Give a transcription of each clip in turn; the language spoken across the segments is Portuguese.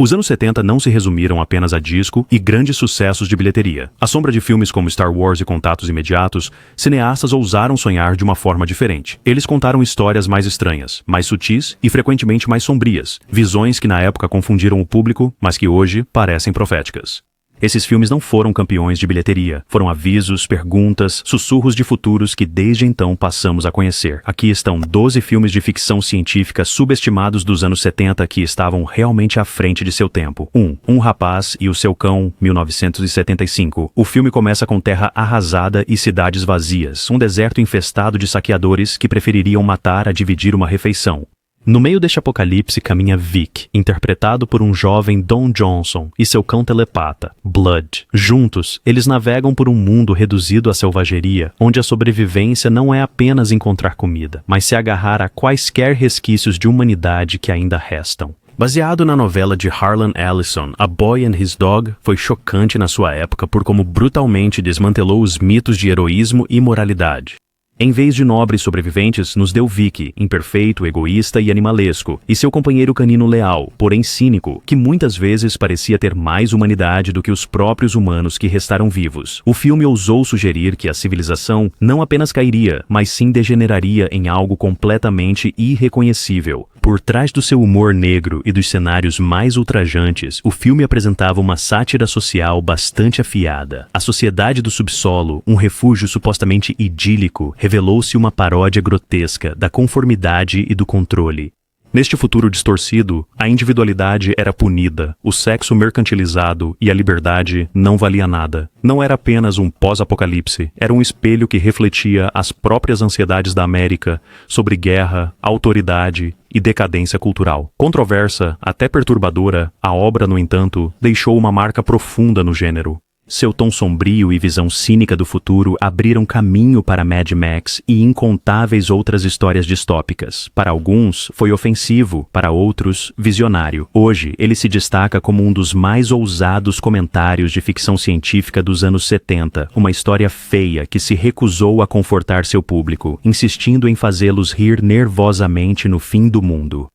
Os anos 70 não se resumiram apenas a disco e grandes sucessos de bilheteria. À sombra de filmes como Star Wars e Contatos Imediatos, cineastas ousaram sonhar de uma forma diferente. Eles contaram histórias mais estranhas, mais sutis e frequentemente mais sombrias, visões que na época confundiram o público, mas que hoje parecem proféticas. Esses filmes não foram campeões de bilheteria, foram avisos, perguntas, sussurros de futuros que desde então passamos a conhecer. Aqui estão 12 filmes de ficção científica subestimados dos anos 70 que estavam realmente à frente de seu tempo. 1. Um Rapaz e o Seu Cão, 1975. O filme começa com terra arrasada e cidades vazias, um deserto infestado de saqueadores que prefeririam matar a dividir uma refeição. No meio deste apocalipse caminha Vic, interpretado por um jovem Don Johnson, e seu cão telepata, Blood. Juntos, eles navegam por um mundo reduzido à selvageria, onde a sobrevivência não é apenas encontrar comida, mas se agarrar a quaisquer resquícios de humanidade que ainda restam. Baseado na novela de Harlan Ellison, A Boy and His Dog foi chocante na sua época por como brutalmente desmantelou os mitos de heroísmo e moralidade. Em vez de nobres sobreviventes, nos deu Vicky, imperfeito, egoísta e animalesco, e seu companheiro canino leal, porém cínico, que muitas vezes parecia ter mais humanidade do que os próprios humanos que restaram vivos. O filme ousou sugerir que a civilização não apenas cairia, mas sim degeneraria em algo completamente irreconhecível. Por trás do seu humor negro e dos cenários mais ultrajantes, o filme apresentava uma sátira social bastante afiada. A sociedade do subsolo, um refúgio supostamente idílico, revelou-se uma paródia grotesca da conformidade e do controle. Neste futuro distorcido, a individualidade era punida, o sexo mercantilizado e a liberdade não valia nada. Não era apenas um pós-apocalipse, era um espelho que refletia as próprias ansiedades da América sobre guerra, autoridade e decadência cultural. Controversa, até perturbadora, a obra, no entanto, deixou uma marca profunda no gênero. Seu tom sombrio e visão cínica do futuro abriram caminho para Mad Max e incontáveis outras histórias distópicas. Para alguns, foi ofensivo, para outros, visionário. Hoje, ele se destaca como um dos mais ousados comentários de ficção científica dos anos 70, uma história feia que se recusou a confortar seu público, insistindo em fazê-los rir nervosamente no fim do mundo.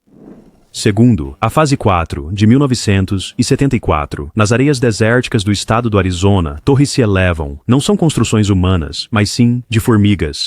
Segundo, a fase 4, de 1974, nas areias desérticas do estado do Arizona, torres se elevam, não são construções humanas, mas sim de formigas.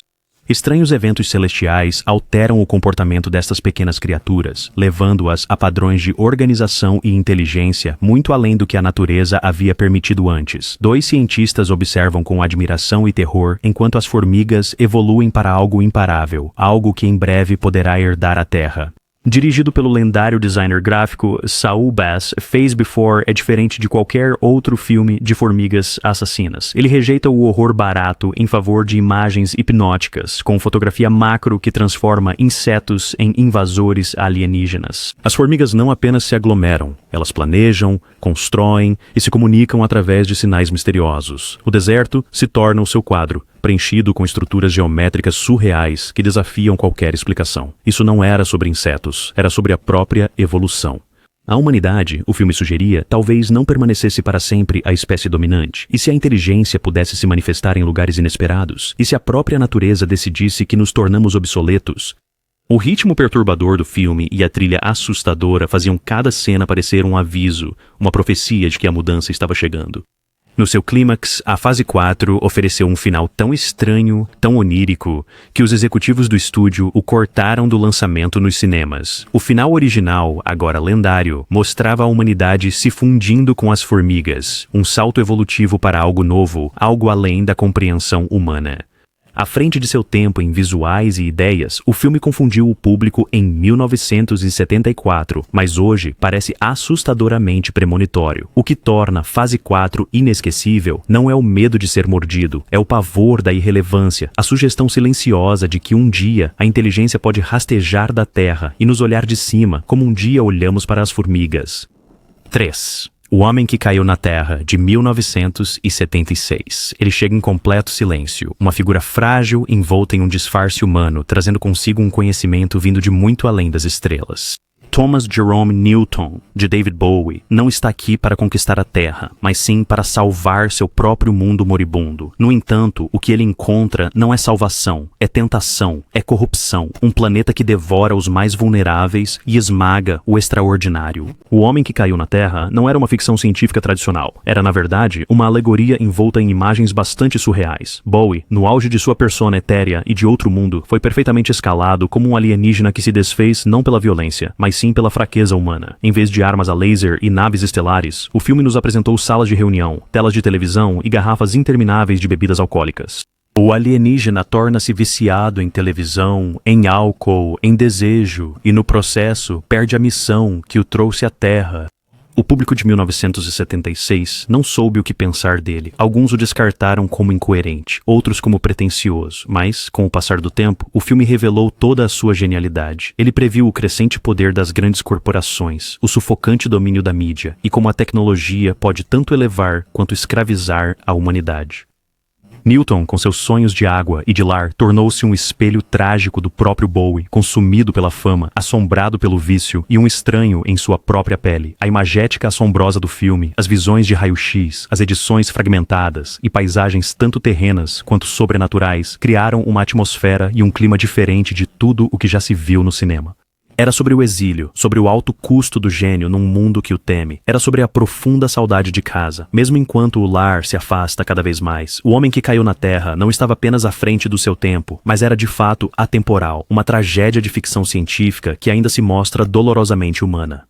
Estranhos eventos celestiais alteram o comportamento destas pequenas criaturas, levando-as a padrões de organização e inteligência muito além do que a natureza havia permitido antes. 2 cientistas observam com admiração e terror enquanto as formigas evoluem para algo imparável, algo que em breve poderá herdar a Terra. Dirigido pelo lendário designer gráfico Saul Bass, Phase Before é diferente de qualquer outro filme de formigas assassinas. Ele rejeita o horror barato em favor de imagens hipnóticas, com fotografia macro que transforma insetos em invasores alienígenas. As formigas não apenas se aglomeram, elas planejam, constroem e se comunicam através de sinais misteriosos. O deserto se torna o seu quadro, preenchido com estruturas geométricas surreais que desafiam qualquer explicação. Isso não era sobre insetos, era sobre a própria evolução. A humanidade, o filme sugeria, talvez não permanecesse para sempre a espécie dominante. E se a inteligência pudesse se manifestar em lugares inesperados? E se a própria natureza decidisse que nos tornamos obsoletos? O ritmo perturbador do filme e a trilha assustadora faziam cada cena parecer um aviso, uma profecia de que a mudança estava chegando. No seu clímax, a fase 4 ofereceu um final tão estranho, tão onírico, que os executivos do estúdio o cortaram do lançamento nos cinemas. O final original, agora lendário, mostrava a humanidade se fundindo com as formigas, um salto evolutivo para algo novo, algo além da compreensão humana. À frente de seu tempo em visuais e ideias, o filme confundiu o público em 1974, mas hoje parece assustadoramente premonitório. O que torna Fase 4 inesquecível não é o medo de ser mordido, é o pavor da irrelevância, a sugestão silenciosa de que um dia a inteligência pode rastejar da Terra e nos olhar de cima, como um dia olhamos para as formigas. 3. O Homem que Caiu na Terra, de 1976. Ele chega em completo silêncio, uma figura frágil envolta em um disfarce humano, trazendo consigo um conhecimento vindo de muito além das estrelas. Thomas Jerome Newton, de David Bowie, não está aqui para conquistar a Terra, mas sim para salvar seu próprio mundo moribundo. No entanto, o que ele encontra não é salvação, é tentação, é corrupção, um planeta que devora os mais vulneráveis e esmaga o extraordinário. O Homem que Caiu na Terra não era uma ficção científica tradicional, era na verdade uma alegoria envolta em imagens bastante surreais. Bowie, no auge de sua persona etérea e de outro mundo, foi perfeitamente escalado como um alienígena que se desfez não pela violência, mas sim pela fraqueza humana. Em vez de armas a laser e naves estelares, o filme nos apresentou salas de reunião, telas de televisão e garrafas intermináveis de bebidas alcoólicas. O alienígena torna-se viciado em televisão, em álcool, em desejo e, no processo, perde a missão que o trouxe à Terra. O público de 1976 não soube o que pensar dele. Alguns o descartaram como incoerente, outros como pretensioso, mas, com o passar do tempo, o filme revelou toda a sua genialidade. Ele previu o crescente poder das grandes corporações, o sufocante domínio da mídia, e como a tecnologia pode tanto elevar quanto escravizar a humanidade. Newton, com seus sonhos de água e de lar, tornou-se um espelho trágico do próprio Bowie, consumido pela fama, assombrado pelo vício e um estranho em sua própria pele. A imagética assombrosa do filme, as visões de raio-x, as edições fragmentadas e paisagens tanto terrenas quanto sobrenaturais criaram uma atmosfera e um clima diferente de tudo o que já se viu no cinema. Era sobre o exílio, sobre o alto custo do gênio num mundo que o teme. Era sobre a profunda saudade de casa. Mesmo enquanto o lar se afasta cada vez mais, o Homem que Caiu na Terra não estava apenas à frente do seu tempo, mas era de fato atemporal, uma tragédia de ficção científica que ainda se mostra dolorosamente humana.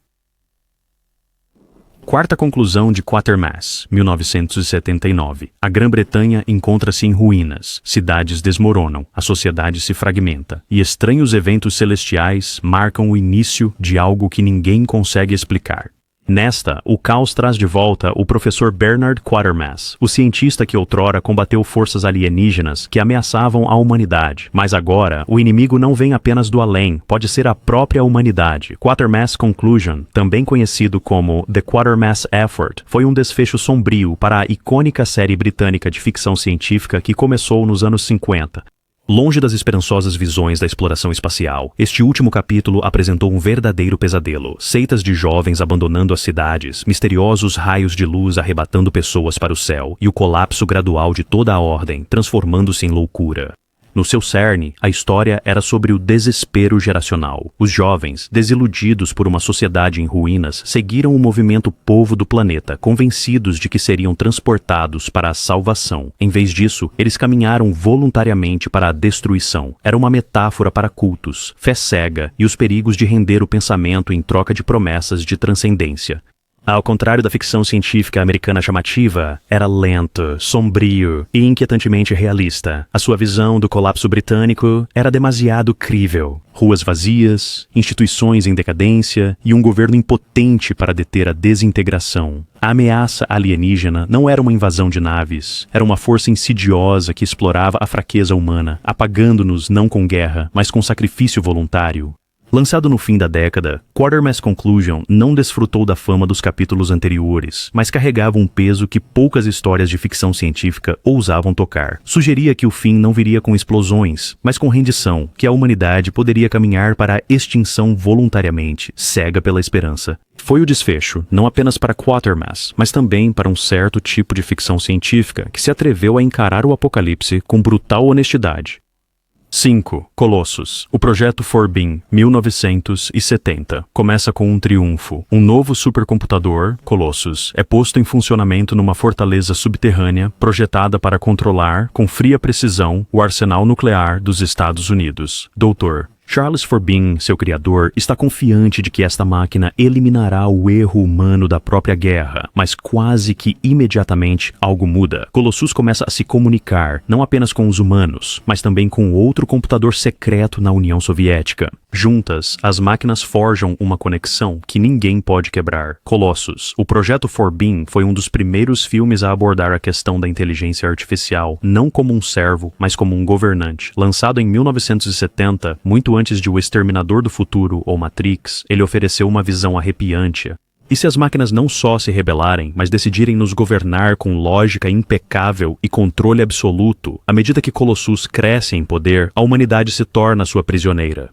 Quarta conclusão de Quatermass, 1979. A Grã-Bretanha encontra-se em ruínas, cidades desmoronam, a sociedade se fragmenta, e estranhos eventos celestiais marcam o início de algo que ninguém consegue explicar. Nesta, o caos traz de volta o professor Bernard Quatermass, o cientista que outrora combateu forças alienígenas que ameaçavam a humanidade. Mas agora, o inimigo não vem apenas do além, pode ser a própria humanidade. Quatermass Conclusion, também conhecido como The Quatermass Effort, foi um desfecho sombrio para a icônica série britânica de ficção científica que começou nos anos 50. Longe das esperançosas visões da exploração espacial, este último capítulo apresentou um verdadeiro pesadelo. Seitas de jovens abandonando as cidades, misteriosos raios de luz arrebatando pessoas para o céu e o colapso gradual de toda a ordem, transformando-se em loucura. No seu cerne, a história era sobre o desespero geracional. Os jovens, desiludidos por uma sociedade em ruínas, seguiram o movimento povo do planeta, convencidos de que seriam transportados para a salvação. Em vez disso, eles caminharam voluntariamente para a destruição. Era uma metáfora para cultos, fé cega e os perigos de render o pensamento em troca de promessas de transcendência. Ao contrário da ficção científica americana chamativa, era lento, sombrio e inquietantemente realista. A sua visão do colapso britânico era demasiado crível. Ruas vazias, instituições em decadência e um governo impotente para deter a desintegração. A ameaça alienígena não era uma invasão de naves, era uma força insidiosa que explorava a fraqueza humana, apagando-nos não com guerra, mas com sacrifício voluntário. Lançado no fim da década, Quatermass Conclusion não desfrutou da fama dos capítulos anteriores, mas carregava um peso que poucas histórias de ficção científica ousavam tocar. Sugeria que o fim não viria com explosões, mas com rendição, que a humanidade poderia caminhar para a extinção voluntariamente, cega pela esperança. Foi o desfecho, não apenas para Quatermass, mas também para um certo tipo de ficção científica que se atreveu a encarar o apocalipse com brutal honestidade. 5. Colossus. O projeto Forbin, 1970. Começa com um triunfo. Um novo supercomputador, Colossus, é posto em funcionamento numa fortaleza subterrânea projetada para controlar, com fria precisão, o arsenal nuclear dos Estados Unidos. Dr. Charles Forbin, seu criador, está confiante de que esta máquina eliminará o erro humano da própria guerra, mas quase que imediatamente algo muda. Colossus começa a se comunicar, não apenas com os humanos, mas também com outro computador secreto na União Soviética. Juntas, as máquinas forjam uma conexão que ninguém pode quebrar. Colossus. O projeto Forbin foi um dos primeiros filmes a abordar a questão da inteligência artificial, não como um servo, mas como um governante. Lançado em 1970, muito antes de O Exterminador do Futuro ou Matrix, ele ofereceu uma visão arrepiante. E se as máquinas não só se rebelarem, mas decidirem nos governar com lógica impecável e controle absoluto, à medida que Colossus cresce em poder, a humanidade se torna sua prisioneira.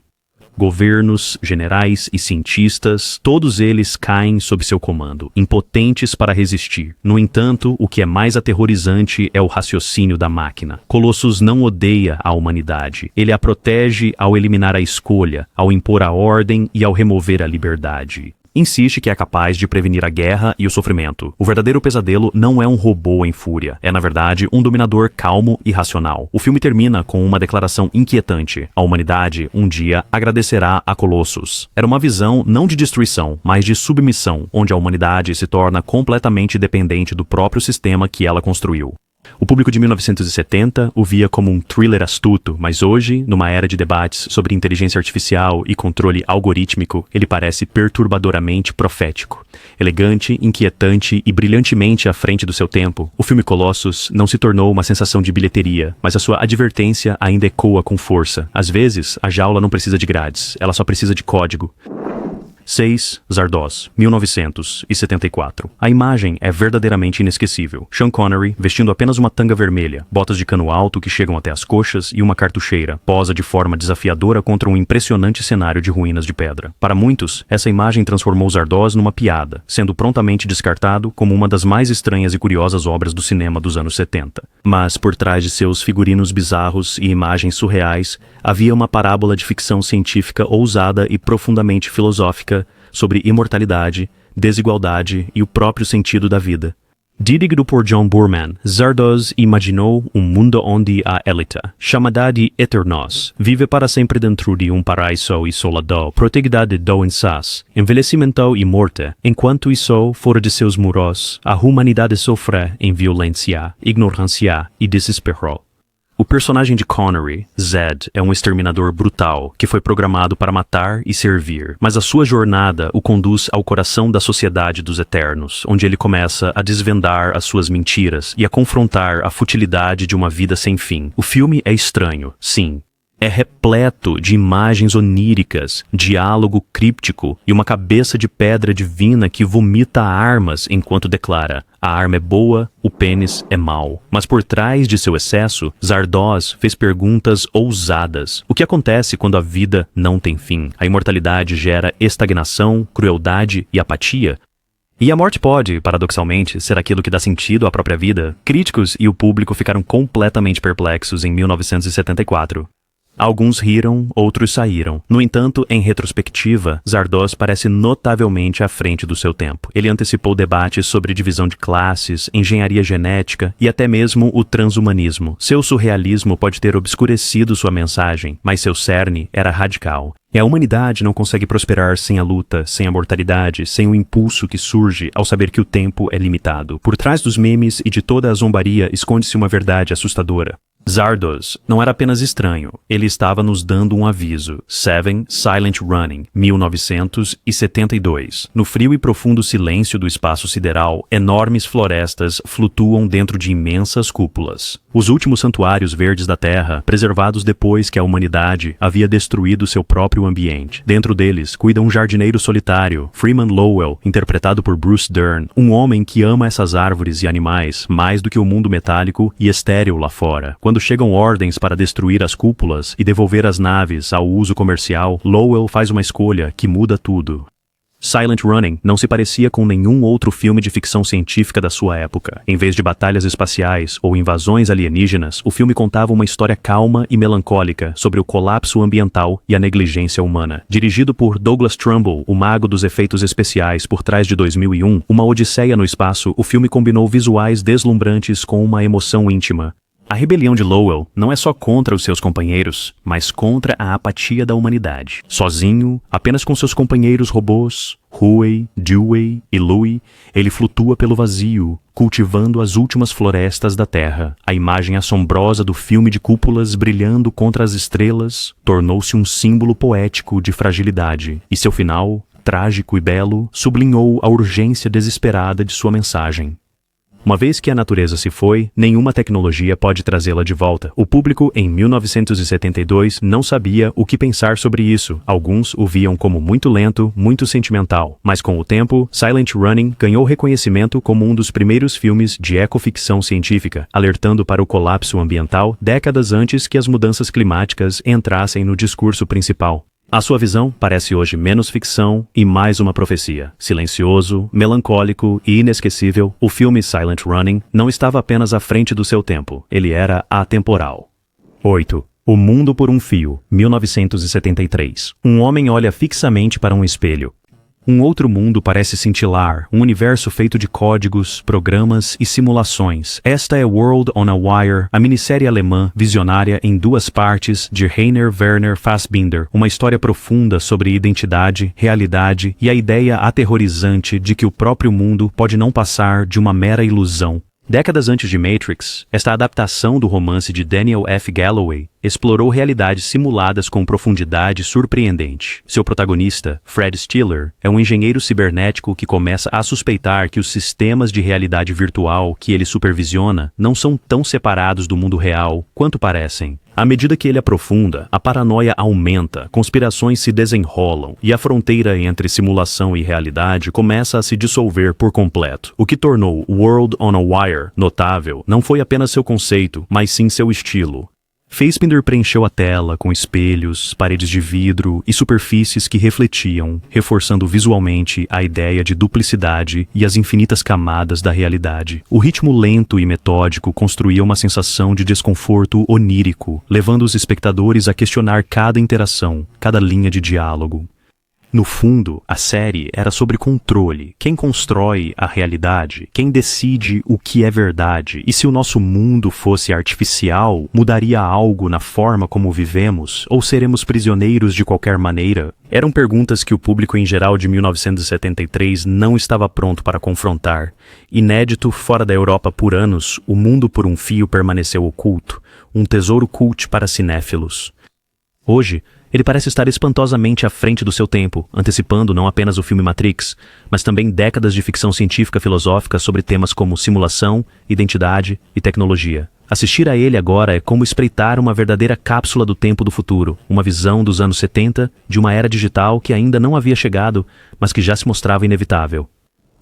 Governos, generais e cientistas, todos eles caem sob seu comando, impotentes para resistir. No entanto, o que é mais aterrorizante é o raciocínio da máquina. Colossus não odeia a humanidade. Ele a protege ao eliminar a escolha, ao impor a ordem e ao remover a liberdade. Insiste que é capaz de prevenir a guerra e o sofrimento. O verdadeiro pesadelo não é um robô em fúria. É, na verdade, um dominador calmo e racional. O filme termina com uma declaração inquietante. A humanidade, um dia, agradecerá a Colossus. Era uma visão não de destruição, mas de submissão, onde a humanidade se torna completamente dependente do próprio sistema que ela construiu. O público de 1970 o via como um thriller astuto, mas hoje, numa era de debates sobre inteligência artificial e controle algorítmico, ele parece perturbadoramente profético. Elegante, inquietante e brilhantemente à frente do seu tempo, o filme Colossus não se tornou uma sensação de bilheteria, mas a sua advertência ainda ecoa com força. Às vezes, a jaula não precisa de grades, ela só precisa de código. 6. Zardoz, 1974. A imagem é verdadeiramente inesquecível. Sean Connery, vestindo apenas uma tanga vermelha, botas de cano alto que chegam até as coxas e uma cartucheira, posa de forma desafiadora contra um impressionante cenário de ruínas de pedra. Para muitos, essa imagem transformou Zardoz numa piada, sendo prontamente descartado como uma das mais estranhas e curiosas obras do cinema dos anos 70. Mas, por trás de seus figurinos bizarros e imagens surreais, havia uma parábola de ficção científica ousada e profundamente filosófica sobre imortalidade, desigualdade e o próprio sentido da vida. Dirigido por John Boorman, Zardoz imaginou um mundo onde a élite, chamada de Eternos, vive para sempre dentro de um paraíso isolado, protegida de doenças, envelhecimento e morte. Enquanto isso, fora de seus muros, a humanidade sofre em violência, ignorância e desespero. O personagem de Connery, Zed, é um exterminador brutal que foi programado para matar e servir, mas a sua jornada o conduz ao coração da sociedade dos Eternos, onde ele começa a desvendar as suas mentiras e a confrontar a futilidade de uma vida sem fim. O filme é estranho, sim. É repleto de imagens oníricas, diálogo críptico e uma cabeça de pedra divina que vomita armas enquanto declara: a arma é boa, o pênis é mau. Mas por trás de seu excesso, Zardoz fez perguntas ousadas. O que acontece quando a vida não tem fim? A imortalidade gera estagnação, crueldade e apatia? E a morte pode, paradoxalmente, ser aquilo que dá sentido à própria vida? Críticos e o público ficaram completamente perplexos em 1974. Alguns riram, outros saíram. No entanto, em retrospectiva, Zardoz parece notavelmente à frente do seu tempo. Ele antecipou debates sobre divisão de classes, engenharia genética e até mesmo o transhumanismo. Seu surrealismo pode ter obscurecido sua mensagem, mas seu cerne era radical. E a humanidade não consegue prosperar sem a luta, sem a mortalidade, sem o impulso que surge ao saber que o tempo é limitado. Por trás dos memes e de toda a zombaria esconde-se uma verdade assustadora. Zardoz não era apenas estranho, ele estava nos dando um aviso. Seven Silent Running, 1972. No frio e profundo silêncio do espaço sideral, enormes florestas flutuam dentro de imensas cúpulas. Os últimos santuários verdes da Terra, preservados depois que a humanidade havia destruído seu próprio ambiente. Dentro deles, cuida um jardineiro solitário, Freeman Lowell, interpretado por Bruce Dern, um homem que ama essas árvores e animais mais do que o mundo metálico e estéril lá fora. Quando chegam ordens para destruir as cúpulas e devolver as naves ao uso comercial, Lowell faz uma escolha que muda tudo. Silent Running não se parecia com nenhum outro filme de ficção científica da sua época. Em vez de batalhas espaciais ou invasões alienígenas, o filme contava uma história calma e melancólica sobre o colapso ambiental e a negligência humana. Dirigido por Douglas Trumbull, o mago dos efeitos especiais por trás de 2001, Uma Odisseia no Espaço, o filme combinou visuais deslumbrantes com uma emoção íntima. A rebelião de Lowell não é só contra os seus companheiros, mas contra a apatia da humanidade. Sozinho, apenas com seus companheiros robôs, Huey, Dewey e Louie, ele flutua pelo vazio, cultivando as últimas florestas da Terra. A imagem assombrosa do filme de cúpulas brilhando contra as estrelas tornou-se um símbolo poético de fragilidade, e seu final, trágico e belo, sublinhou a urgência desesperada de sua mensagem. Uma vez que a natureza se foi, nenhuma tecnologia pode trazê-la de volta. O público, em 1972, não sabia o que pensar sobre isso. Alguns o viam como muito lento, muito sentimental. Mas com o tempo, Silent Running ganhou reconhecimento como um dos primeiros filmes de ecoficção científica, alertando para o colapso ambiental décadas antes que as mudanças climáticas entrassem no discurso principal. A sua visão parece hoje menos ficção e mais uma profecia. Silencioso, melancólico e inesquecível, o filme Silent Running não estava apenas à frente do seu tempo, ele era atemporal. 8. O Mundo por um Fio, 1973. Um homem olha fixamente para um espelho. Um outro mundo parece cintilar, um universo feito de códigos, programas e simulações. Esta é World on a Wire, a minissérie alemã, visionária em 2 partes, de Rainer Werner Fassbinder, uma história profunda sobre identidade, realidade e a ideia aterrorizante de que o próprio mundo pode não passar de uma mera ilusão. Décadas antes de Matrix, esta adaptação do romance de Daniel F. Galloway explorou realidades simuladas com profundidade surpreendente. Seu protagonista, Fred Stiller, é um engenheiro cibernético que começa a suspeitar que os sistemas de realidade virtual que ele supervisiona não são tão separados do mundo real quanto parecem. À medida que ele aprofunda, a paranoia aumenta, conspirações se desenrolam e a fronteira entre simulação e realidade começa a se dissolver por completo. O que tornou World on a Wire notável não foi apenas seu conceito, mas sim seu estilo. Fassbinder preencheu a tela com espelhos, paredes de vidro e superfícies que refletiam, reforçando visualmente a ideia de duplicidade e as infinitas camadas da realidade. O ritmo lento e metódico construía uma sensação de desconforto onírico, levando os espectadores a questionar cada interação, cada linha de diálogo. No fundo, a série era sobre controle, quem constrói a realidade, quem decide o que é verdade, e se o nosso mundo fosse artificial, mudaria algo na forma como vivemos, ou seremos prisioneiros de qualquer maneira? Eram perguntas que o público em geral de 1973 não estava pronto para confrontar. Inédito fora da Europa por anos, O Mundo por um Fio permaneceu oculto, um tesouro cult para cinéfilos. Hoje, ele parece estar espantosamente à frente do seu tempo, antecipando não apenas o filme Matrix, mas também décadas de ficção científica filosófica sobre temas como simulação, identidade e tecnologia. Assistir a ele agora é como espreitar uma verdadeira cápsula do tempo do futuro, uma visão dos anos 70 de uma era digital que ainda não havia chegado, mas que já se mostrava inevitável.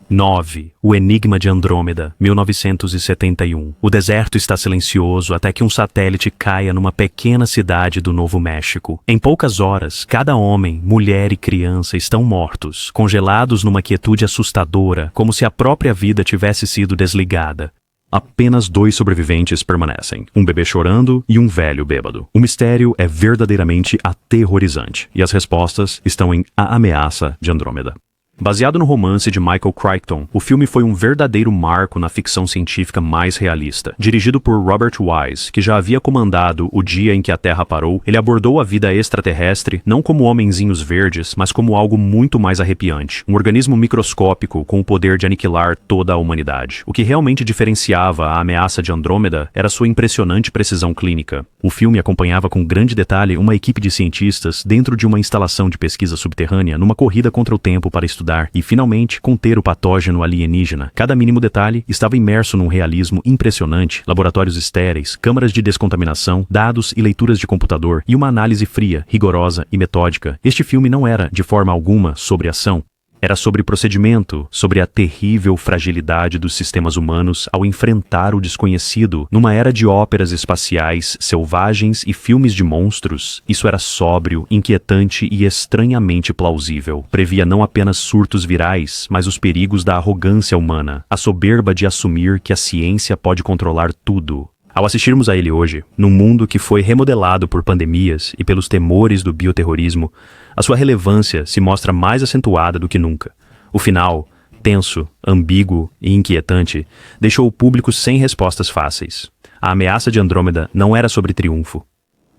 9. O Enigma de Andrômeda, 1971. O deserto está silencioso até que um satélite caia numa pequena cidade do Novo México. Em poucas horas, cada homem, mulher e criança estão mortos, congelados numa quietude assustadora, como se a própria vida tivesse sido desligada. Apenas 2 sobreviventes permanecem, um bebê chorando e um velho bêbado. O mistério é verdadeiramente aterrorizante, e as respostas estão em A Ameaça de Andrômeda. Baseado no romance de Michael Crichton, o filme foi um verdadeiro marco na ficção científica mais realista. Dirigido por Robert Wise, que já havia comandado O Dia em que a Terra Parou, ele abordou a vida extraterrestre não como homenzinhos verdes, mas como algo muito mais arrepiante. Um organismo microscópico com o poder de aniquilar toda a humanidade. O que realmente diferenciava A Ameaça de Andrômeda era sua impressionante precisão clínica. O filme acompanhava com grande detalhe uma equipe de cientistas dentro de uma instalação de pesquisa subterrânea numa corrida contra o tempo para estudar e, finalmente, conter o patógeno alienígena. Cada mínimo detalhe estava imerso num realismo impressionante, laboratórios estéreis, câmaras de descontaminação, dados e leituras de computador e uma análise fria, rigorosa e metódica. Este filme não era, de forma alguma, sobre ação. Era sobre procedimento, sobre a terrível fragilidade dos sistemas humanos ao enfrentar o desconhecido. Numa era de óperas espaciais, selvagens e filmes de monstros, isso era sóbrio, inquietante e estranhamente plausível. Previa não apenas surtos virais, mas os perigos da arrogância humana, a soberba de assumir que a ciência pode controlar tudo. Ao assistirmos a ele hoje, num mundo que foi remodelado por pandemias e pelos temores do bioterrorismo, a sua relevância se mostra mais acentuada do que nunca. O final, tenso, ambíguo e inquietante, deixou o público sem respostas fáceis. A Ameaça de Andrômeda não era sobre triunfo.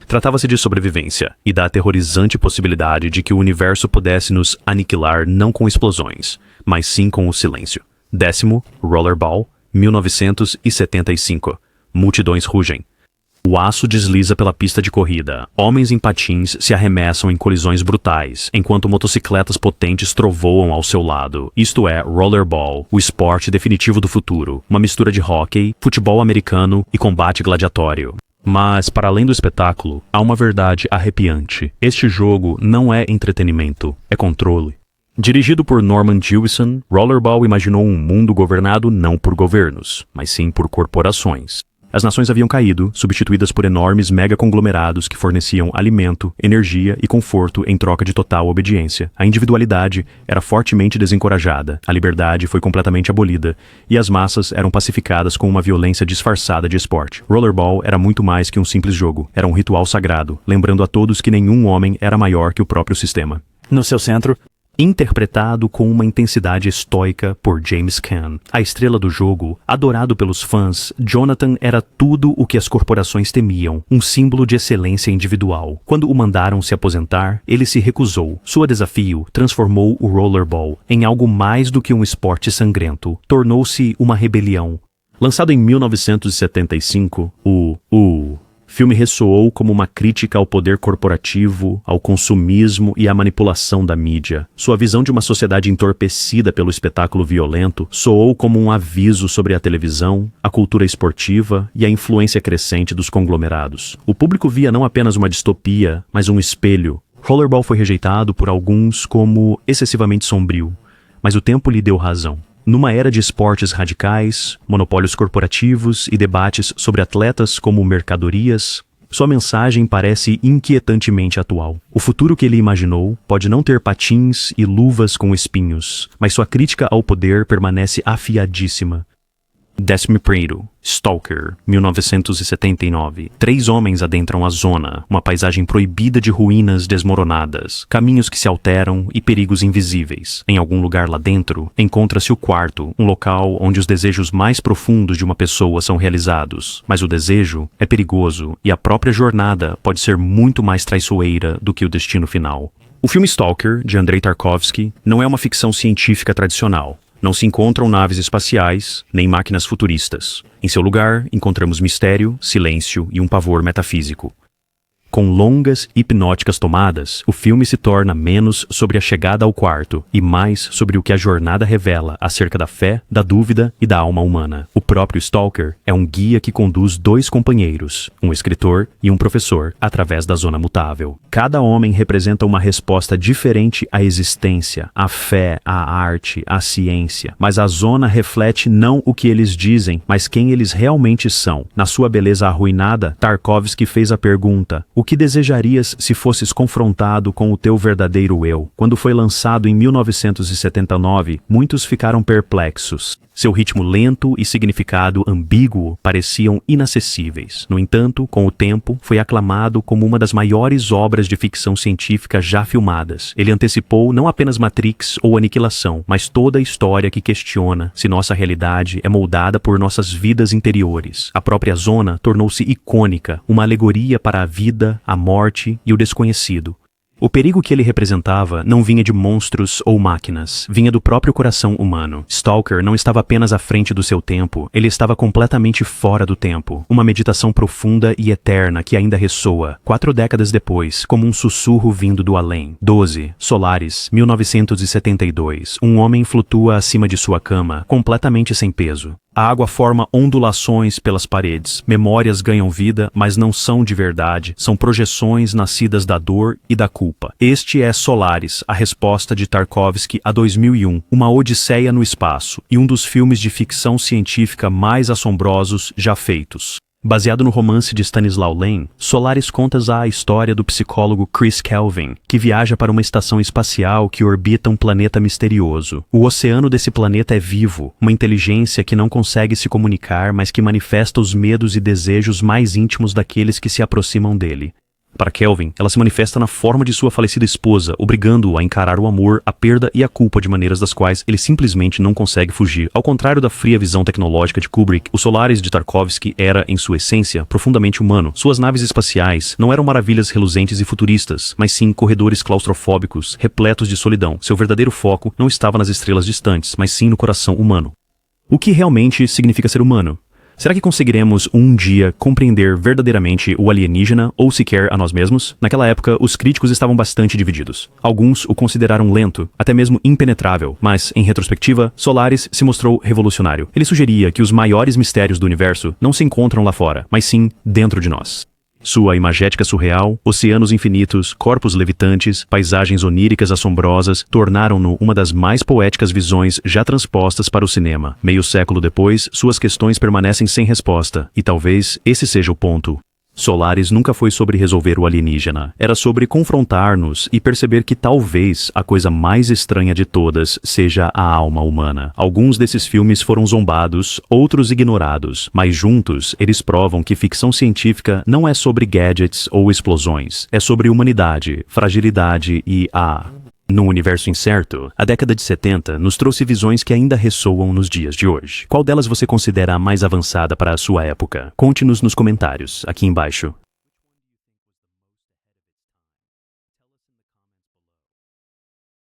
Tratava-se de sobrevivência e da aterrorizante possibilidade de que o universo pudesse nos aniquilar não com explosões, mas sim com o silêncio. 10º, Rollerball, 1975. Multidões rugem. O aço desliza pela pista de corrida. Homens em patins se arremessam em colisões brutais, enquanto motocicletas potentes trovoam ao seu lado. Isto é Rollerball, o esporte definitivo do futuro. Uma mistura de hóquei, futebol americano e combate gladiatório. Mas, para além do espetáculo, há uma verdade arrepiante. Este jogo não é entretenimento, é controle. Dirigido por Norman Jewison, Rollerball imaginou um mundo governado não por governos, mas sim por corporações. As nações haviam caído, substituídas por enormes megaconglomerados que forneciam alimento, energia e conforto em troca de total obediência. A individualidade era fortemente desencorajada, a liberdade foi completamente abolida, e as massas eram pacificadas com uma violência disfarçada de esporte. Rollerball era muito mais que um simples jogo, era um ritual sagrado, lembrando a todos que nenhum homem era maior que o próprio sistema. No seu centro, Interpretado com uma intensidade estoica por James Caan, a estrela do jogo, adorado pelos fãs, Jonathan era tudo o que as corporações temiam, um símbolo de excelência individual. Quando o mandaram se aposentar, ele se recusou. Seu desafio transformou o rollerball em algo mais do que um esporte sangrento. Tornou-se uma rebelião. Lançado em 1975, o filme ressoou como uma crítica ao poder corporativo, ao consumismo e à manipulação da mídia. Sua visão de uma sociedade entorpecida pelo espetáculo violento soou como um aviso sobre a televisão, a cultura esportiva e a influência crescente dos conglomerados. O público via não apenas uma distopia, mas um espelho. Rollerball foi rejeitado por alguns como excessivamente sombrio, mas o tempo lhe deu razão. Numa era de esportes radicais, monopólios corporativos e debates sobre atletas como mercadorias, sua mensagem parece inquietantemente atual. O futuro que ele imaginou pode não ter patins e luvas com espinhos, mas sua crítica ao poder permanece afiadíssima. 11º, Stalker, 1979. 3 homens adentram a zona, uma paisagem proibida de ruínas desmoronadas, caminhos que se alteram e perigos invisíveis. Em algum lugar lá dentro, encontra-se o quarto, um local onde os desejos mais profundos de uma pessoa são realizados. Mas o desejo é perigoso e a própria jornada pode ser muito mais traiçoeira do que o destino final. O filme Stalker, de Andrei Tarkovsky, não é uma ficção científica tradicional. Não se encontram naves espaciais, nem máquinas futuristas. Em seu lugar, encontramos mistério, silêncio e um pavor metafísico. Com longas, hipnóticas tomadas, o filme se torna menos sobre a chegada ao quarto e mais sobre o que a jornada revela acerca da fé, da dúvida e da alma humana. O próprio Stalker é um guia que conduz 2 companheiros, um escritor e um professor, através da zona mutável. Cada homem representa uma resposta diferente à existência, à fé, à arte, à ciência. Mas a zona reflete não o que eles dizem, mas quem eles realmente são. Na sua beleza arruinada, Tarkovsky fez a pergunta: o que desejarias se fosses confrontado com o teu verdadeiro eu? Quando foi lançado em 1979, muitos ficaram perplexos. Seu ritmo lento e significado ambíguo pareciam inacessíveis. No entanto, com o tempo, foi aclamado como uma das maiores obras de ficção científica já filmadas. Ele antecipou não apenas Matrix ou Aniquilação, mas toda a história que questiona se nossa realidade é moldada por nossas vidas interiores. A própria zona tornou-se icônica, uma alegoria para a vida, a morte e o desconhecido. O perigo que ele representava não vinha de monstros ou máquinas, vinha do próprio coração humano. Stalker não estava apenas à frente do seu tempo, ele estava completamente fora do tempo. Uma meditação profunda e eterna que ainda ressoa, 4 décadas depois, como um sussurro vindo do além. 12. Solaris, 1972. Um homem flutua acima de sua cama, completamente sem peso. A água forma ondulações pelas paredes. Memórias ganham vida, mas não são de verdade. São projeções nascidas da dor e da culpa. Este é Solaris, a resposta de Tarkovsky a 2001, uma odisseia no espaço, e um dos filmes de ficção científica mais assombrosos já feitos. Baseado no romance de Stanislaw Lem, Solaris conta a história do psicólogo Chris Kelvin, que viaja para uma estação espacial que orbita um planeta misterioso. O oceano desse planeta é vivo, uma inteligência que não consegue se comunicar, mas que manifesta os medos e desejos mais íntimos daqueles que se aproximam dele. Para Kelvin, ela se manifesta na forma de sua falecida esposa, obrigando-o a encarar o amor, a perda e a culpa de maneiras das quais ele simplesmente não consegue fugir. Ao contrário da fria visão tecnológica de Kubrick, o Solaris de Tarkovsky era, em sua essência, profundamente humano. Suas naves espaciais não eram maravilhas reluzentes e futuristas, mas sim corredores claustrofóbicos, repletos de solidão. Seu verdadeiro foco não estava nas estrelas distantes, mas sim no coração humano. O que realmente significa ser humano? Será que conseguiremos um dia compreender verdadeiramente o alienígena ou sequer a nós mesmos? Naquela época, os críticos estavam bastante divididos. Alguns o consideraram lento, até mesmo impenetrável, mas, em retrospectiva, Solaris se mostrou revolucionário. Ele sugeria que os maiores mistérios do universo não se encontram lá fora, mas sim dentro de nós. Sua imagética surreal, oceanos infinitos, corpos levitantes, paisagens oníricas assombrosas tornaram-no uma das mais poéticas visões já transpostas para o cinema. Meio século depois, suas questões permanecem sem resposta, e talvez esse seja o ponto. Solaris nunca foi sobre resolver o alienígena. Era sobre confrontar-nos e perceber que talvez a coisa mais estranha de todas seja a alma humana. Alguns desses filmes foram zombados, outros ignorados, mas juntos eles provam que ficção científica não é sobre gadgets ou explosões. É sobre humanidade, fragilidade e num universo incerto, a década de 70 nos trouxe visões que ainda ressoam nos dias de hoje. Qual delas você considera a mais avançada para a sua época? Conte-nos nos comentários, aqui embaixo.